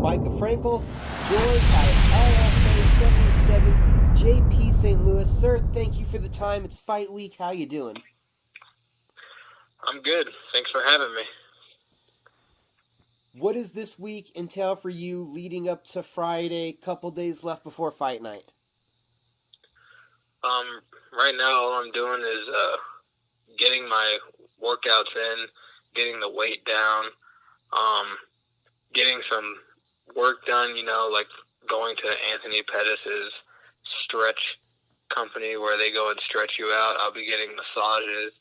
Micah Frankel, joined by LFA 77's JP St. Louis. Sir, thank you for the time. It's fight week. How you doing? I'm good. Thanks for having me. What does this week entail for you leading up to Friday, couple days left before fight night? Right now all I'm doing is getting my workouts in, getting the weight down, getting some work done, like going to Anthony Pettis' stretch company where they go and stretch you out. I'll be getting massages,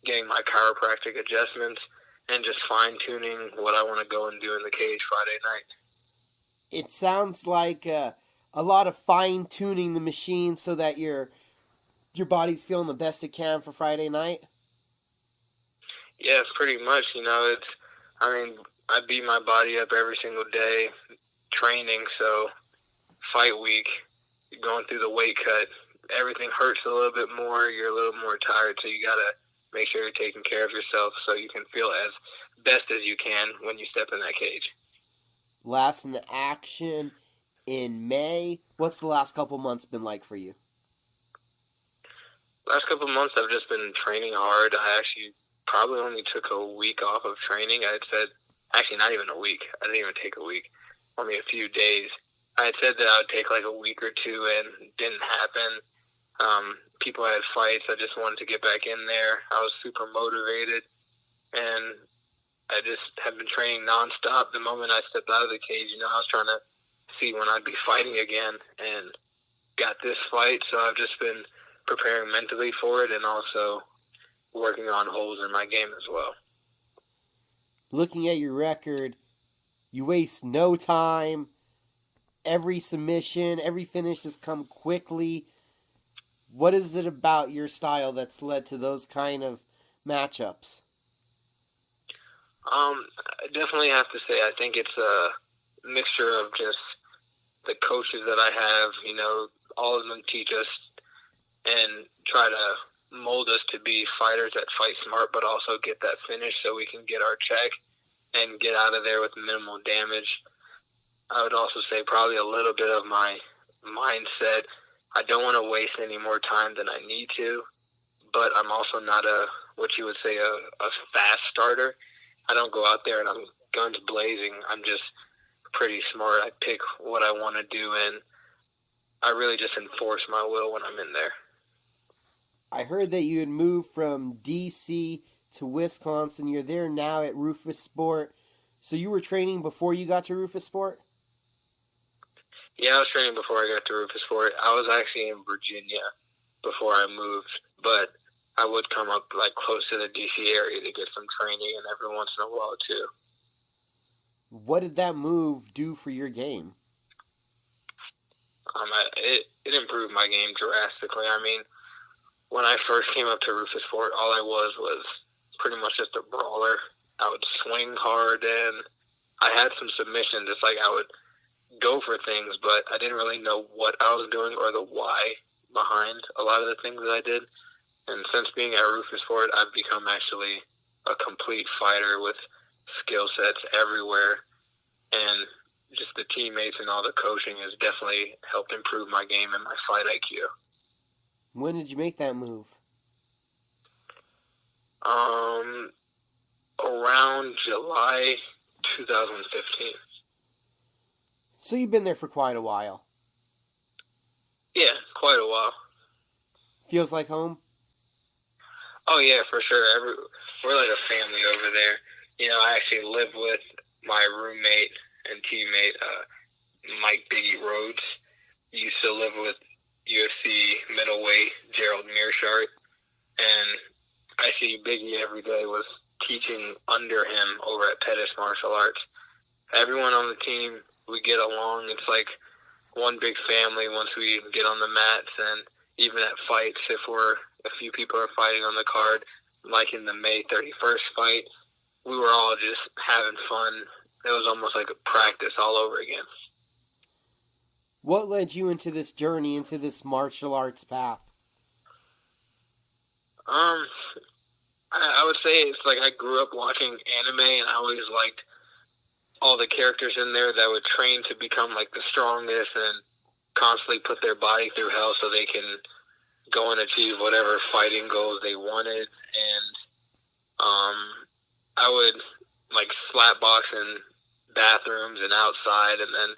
getting my chiropractic adjustments, and just fine-tuning what I want to go and do in the cage Friday night. It sounds like a lot of fine-tuning the machine so that your body's feeling the best it can for Friday night. Yeah, pretty much. I beat my body up every single day training, so fight week, going through the weight cut, everything hurts a little bit more. You're a little more tired, so you got to make sure you're taking care of yourself so you can feel as best as you can when you step in that cage. Last in action in May. What's the last couple months been like for you? Last couple months I've just been training hard. I actually probably only took a week off of training. I had said, actually not even a week. I didn't even take a week. Only a few days. I had said that I would take like a week or two, and it didn't happen. People had fights. I just wanted to get back in there. I was super motivated, and I just have been training nonstop. The moment I stepped out of the cage, I was trying to see when I'd be fighting again, and got this fight. So I've just been preparing mentally for it and also working on holes in my game as well. Looking at your record, you waste no time. Every submission, every finish has come quickly. What is it about your style that's led to those kind of matchups? I definitely have to say I think it's a mixture of just the coaches that I have. All of them teach us and try to mold us to be fighters that fight smart but also get that finish so we can get our check and get out of there with minimal damage. I would also say probably a little bit of my mindset. I don't want to waste any more time than I need to, but I'm also not what you would say a fast starter. I don't go out there and I'm guns blazing. I'm just pretty smart. I pick what I want to do, and I really just enforce my will when I'm in there. I heard that you had moved from D.C. to Wisconsin. You're there now at Roufusport. So you were training before you got to Roufusport? Yeah, I was training before I got to Roufusport. I was actually in Virginia before I moved, but I would come up close to the D.C. area to get some training and every once in a while too. What did that move do for your game? It improved my game drastically. When I first came up to Roufusport, all I was pretty much just a brawler. I would swing hard, and I had some submissions. It's like I would go for things, but I didn't really know what I was doing or the why behind a lot of the things that I did. And since being at Roufusport, I've become actually a complete fighter with skill sets everywhere. And just the teammates and all the coaching has definitely helped improve my game and my fight IQ. When did you make that move? Around July 2015. So you've been there for quite a while. Yeah, quite a while. Feels like home? Oh yeah, for sure. We're like a family over there. I actually live with my roommate and teammate, Mike Biggie Rhodes. He used to live with UFC middleweight Gerald Mearshart, and I see Biggie every day was teaching under him over at Pettis Martial Arts. Everyone on the team, we get along. It's like one big family once we get on the mats, and even at fights, if a few people are fighting on the card, like in the May 31st fight, we were all just having fun. It was almost like a practice all over again. What led you into this journey, into this martial arts path? I would say it's like I grew up watching anime, and I always liked all the characters in there that would train to become like the strongest and constantly put their body through hell so they can go and achieve whatever fighting goals they wanted. And I would like slap box in bathrooms and outside, and then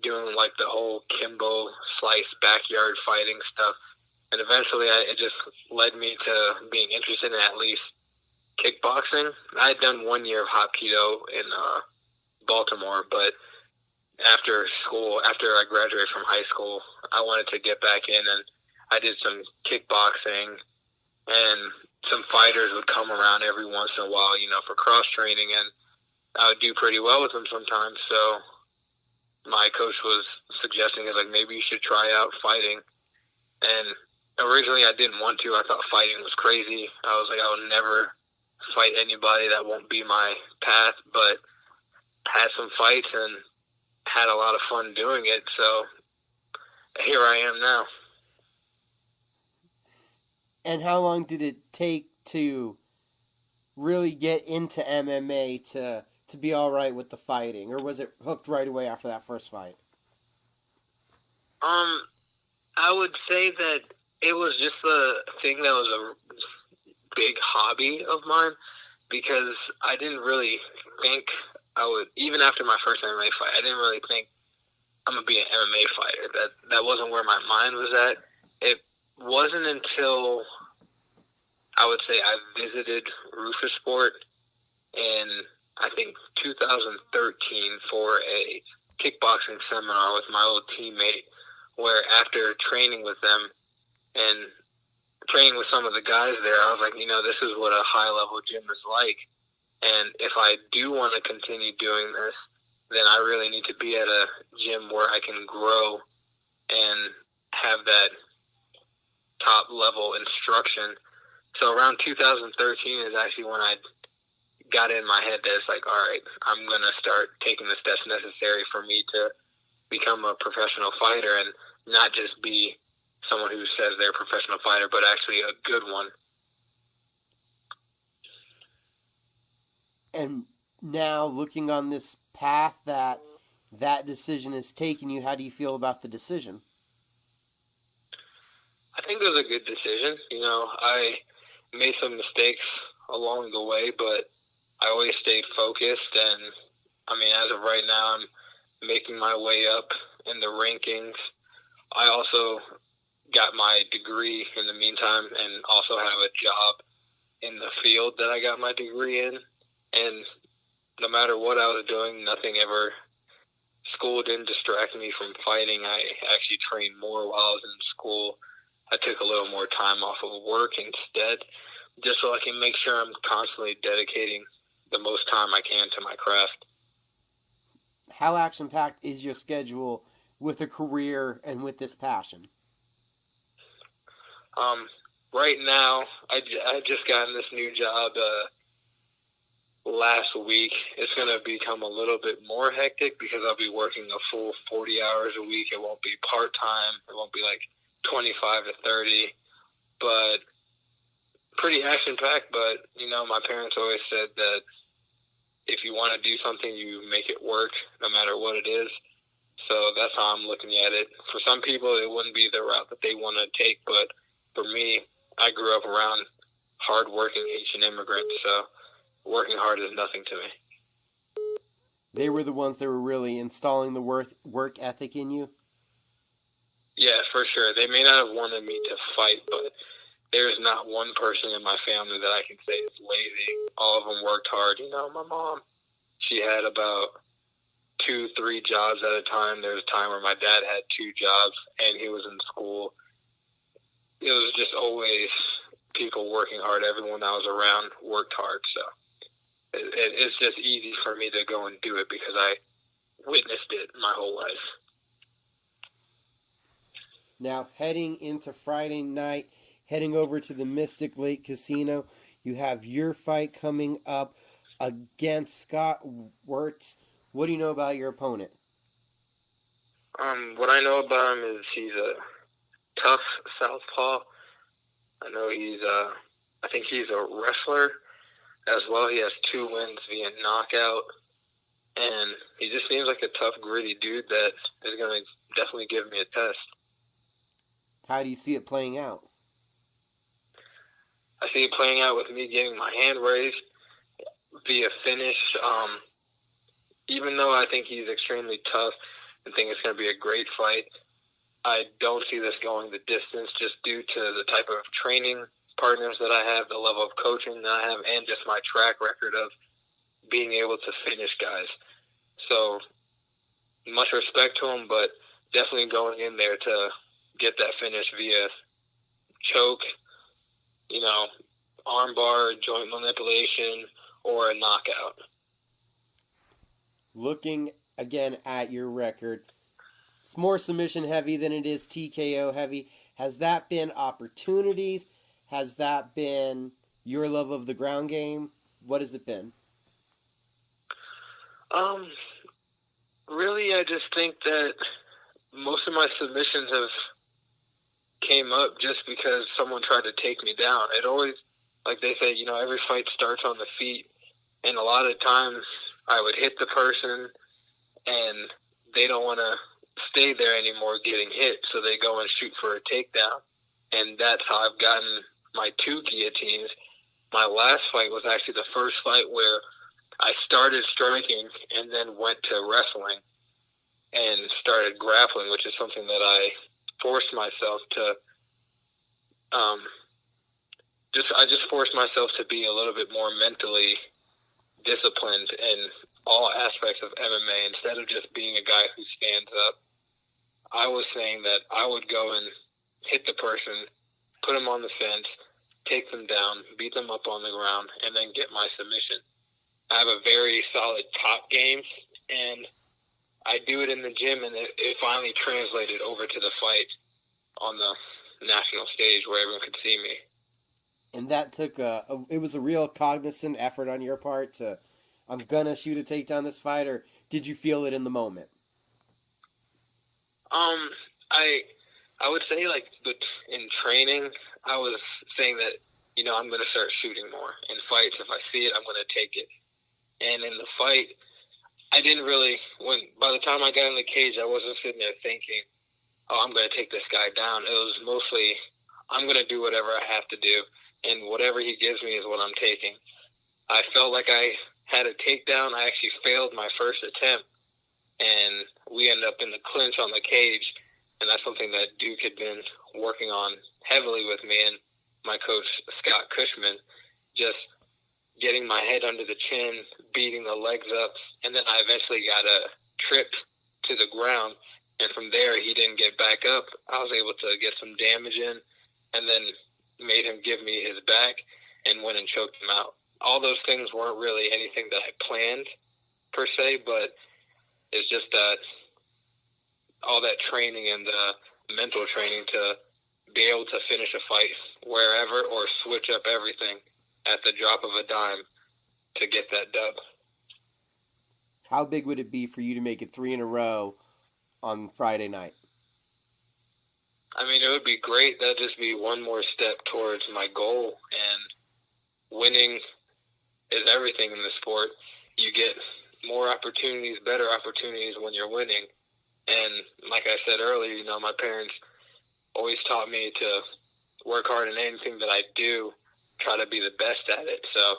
doing like the whole Kimbo slice backyard fighting stuff. And eventually it just led me to being interested in at least kickboxing. I had done 1 year of Hapkido in Baltimore, but after school, after I graduated from high school, I wanted to get back in, and I did some kickboxing, and some fighters would come around every once in a while, for cross training, and I would do pretty well with them sometimes. So my coach was suggesting, like, maybe you should try out fighting. And originally I didn't want to. I thought fighting was crazy. I was like, I would never fight anybody. That won't be my path. But had some fights and had a lot of fun doing it. So here I am now. And how long did it take to really get into MMA to be all right with the fighting? Or was it hooked right away after that first fight? I would say that it was just a thing that was a big hobby of mine, because I didn't really think I would, even after my first MMA fight, I didn't really think I'm going to be an MMA fighter. That wasn't where my mind was at. It wasn't until I would say I visited Roufusport in, I think, 2013 for a kickboxing seminar with my old teammate, where after training with them and training with some of the guys there, I was like, this is what a high-level gym is like. And if I do want to continue doing this, then I really need to be at a gym where I can grow and have that top-level instruction. So around 2013 is actually when I got in my head that it's like, all right, I'm going to start taking the steps necessary for me to become a professional fighter, and not just be someone who says they're a professional fighter, but actually a good one. And now, looking on this path that decision has taken you, how do you feel about the decision? I think it was a good decision. I made some mistakes along the way, but I always stayed focused. And, as of right now, I'm making my way up in the rankings. I also got my degree in the meantime, and also have a job in the field that I got my degree in. And no matter what I was doing, school didn't distract me from fighting. I actually trained more while I was in school. I took a little more time off of work instead, just so I can make sure I'm constantly dedicating the most time I can to my craft. How action-packed is your schedule with a career and with this passion? Right now, I just got this new job last week. It's going to become a little bit more hectic because I'll be working a full 40 hours a week. It won't be part-time. It won't be like 25 to 30, but pretty action-packed. But, my parents always said that if you want to do something, you make it work no matter what it is. So that's how I'm looking at it. For some people, it wouldn't be the route that they want to take, but for me, I grew up around hard-working Haitian immigrants, so working hard is nothing to me. They were the ones that were really installing the work ethic in you? Yeah, for sure. They may not have wanted me to fight, but there's not one person in my family that I can say is lazy. All of them worked hard. My mom, she had about 2-3 jobs at a time. There was a time where my dad had 2 jobs and he was in school. It was just always people working hard. Everyone that was around worked hard. So it's just easy for me to go and do it because I witnessed it my whole life. Now, heading into Friday night, heading over to the Mystic Lake Casino, you have your fight coming up against Scott Writz. What do you know about your opponent? What I know about him is he's a tough southpaw. I know I think he's a wrestler as well. He has 2 wins via knockout. and he just seems like a tough, gritty dude that is going to definitely give me a test. How do you see it playing out? I see it playing out with me getting my hand raised via finish. Even though I think he's extremely tough and think it's going to be a great fight, I don't see this going the distance just due to the type of training partners that I have, the level of coaching that I have, and just my track record of being able to finish guys. So much respect to him, but definitely going in there to get that finish via choke, armbar, joint manipulation, or a knockout. Looking again at your record, it's more submission heavy than it is TKO heavy. Has that been opportunities? Has that been your love of the ground game? What has it been? Really, I just think that most of my submissions have came up just because someone tried to take me down. It always, like they say, every fight starts on the feet, and a lot of times I would hit the person, and they don't want to stay there anymore getting hit, so they go and shoot for a takedown, and that's how I've gotten my 2 guillotines. My last fight was actually the first fight where I started striking and then went to wrestling and started grappling, which is something that I forced myself to I just forced myself to be a little bit more mentally disciplined in all aspects of MMA instead of just being a guy who stands up. I was saying that I would go and hit the person, put them on the fence, take them down, beat them up on the ground, and then get my submission. I have a very solid top game, and I do it in the gym, and it finally translated over to the fight on the national stage where everyone could see me. And that took it was a real cognizant effort on your part to, I'm gonna shoot a takedown this fight, or did you feel it in the moment? I would say, in training, I was saying that, I'm going to start shooting more. In fights, if I see it, I'm going to take it. And in the fight, I didn't really, by the time I got in the cage, I wasn't sitting there thinking, oh, I'm going to take this guy down. It was mostly, I'm going to do whatever I have to do, and whatever he gives me is what I'm taking. I felt like I had a takedown. I actually failed my first attempt, and we ended up in the clinch on the cage, and that's something that Duke had been working on heavily with me and my coach, Scott Cushman, just getting my head under the chin, beating the legs up, and then I eventually got a trip to the ground, and from there he didn't get back up. I was able to get some damage in, and then made him give me his back and went and choked him out. All those things weren't really anything that I planned, per se, but it's just that all that training and mental training to be able to finish a fight wherever or switch up everything at the drop of a dime to get that dub. How big would it be for you to make it 3 in a row on Friday night? I mean, it would be great. That'd just be one more step towards my goal, and winning is everything in the sport. You get more opportunities, better opportunities when you're winning. And like I said earlier, my parents always taught me to work hard in anything that I do, try to be the best at it. So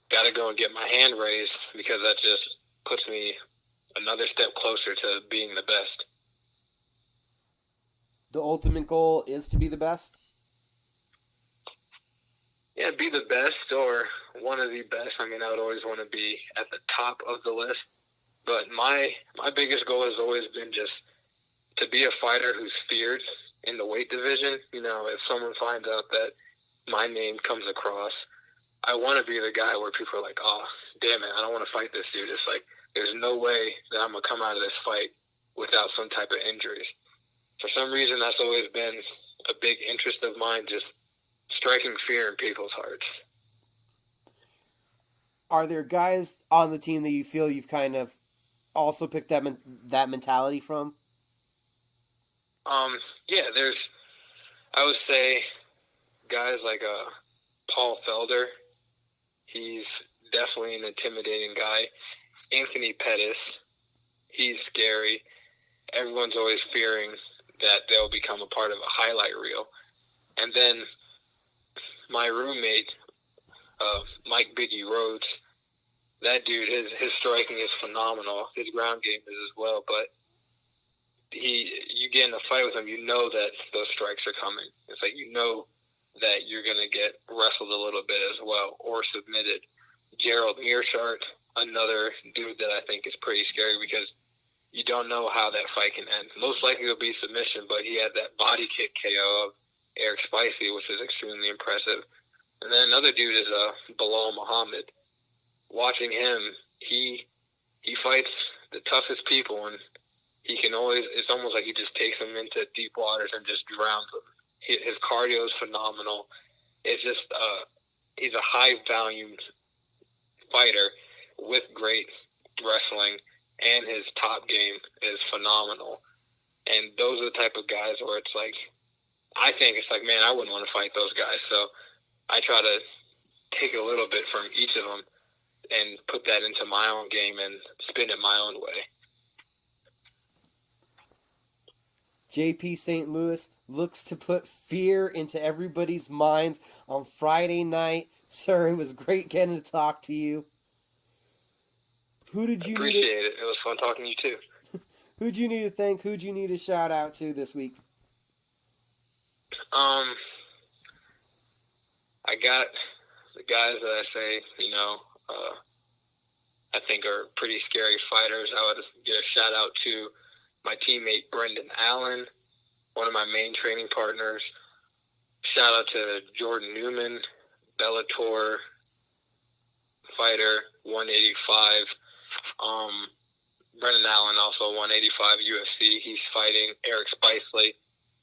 got to go and get my hand raised, because that just puts me another step closer to being the best. The ultimate goal is to be the best? Yeah, be the best or one of the best. I mean, I would always want to be at the top of the list. But my biggest goal has always been just to be a fighter who's feared in the weight division. If someone finds out that my name comes across, I want to be the guy where people are like, oh, damn it, I don't want to fight this dude. It's like, there's no way that I'm going to come out of this fight without some type of injuries. For some reason, that's always been a big interest of mine, just striking fear in people's hearts. Are there guys on the team that you feel you've kind of also picked that mentality from? Yeah, I would say guys like Paul Felder. He's definitely an intimidating guy. Anthony Pettis. He's scary. Everyone's always fearing that they'll become a part of a highlight reel. And then my roommate, Mike Biggie Rhodes, that dude, his striking is phenomenal. His ground game is as well. But you get in a fight with him, you know that those strikes are coming. It's like you know that you're going to get wrestled a little bit as well or submitted. Gerald Mearshart, another dude that I think is pretty scary because you don't know how that fight can end. Most likely it'll be submission, but he had that body kick KO of Eric Spicey, which is extremely impressive. And then another dude is Bilal Muhammad. Watching him, he fights the toughest people, and it's almost like he just takes them into deep waters and just drowns them. His cardio is phenomenal. It's just, he's a high-volume fighter with great wrestling, and his top game is phenomenal. And those are the type of guys where it's like, I think it's like, man, I wouldn't want to fight those guys. So I try to take a little bit from each of them and put that into my own game and spin it my own way. JP St. Louis looks to put fear into everybody's minds on Friday night. Sir, it was great getting to talk to you. Who did you appreciate it. It was fun talking to you too. Who'd you need to thank? Who'd you need to shout out to this week? I got the guys that I say, I think are pretty scary fighters. I would give a shout out to my teammate Brendan Allen, one of my main training partners. Shout out to Jordan Newman, Bellator fighter, 185. Brendan Allen, also 185 UFC. He's fighting Eric Spicely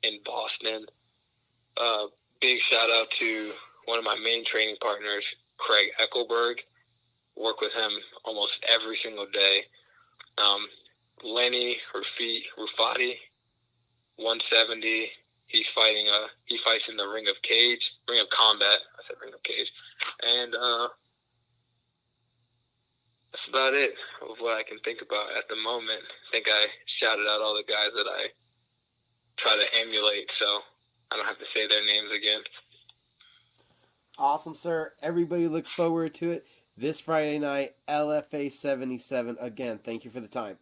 in Boston. Big shout out to one of my main training partners, Craig Eckelberg. Work with him almost every single day. Lenny Rufati, 170. He fights in the Ring of Combat. I said Ring of Cage. And that's about it of what I can think about at the moment. I think I shouted out all the guys that I try to emulate, so I don't have to say their names again. Awesome, sir. Everybody look forward to it this Friday night, LFA 77. Again, thank you for the time.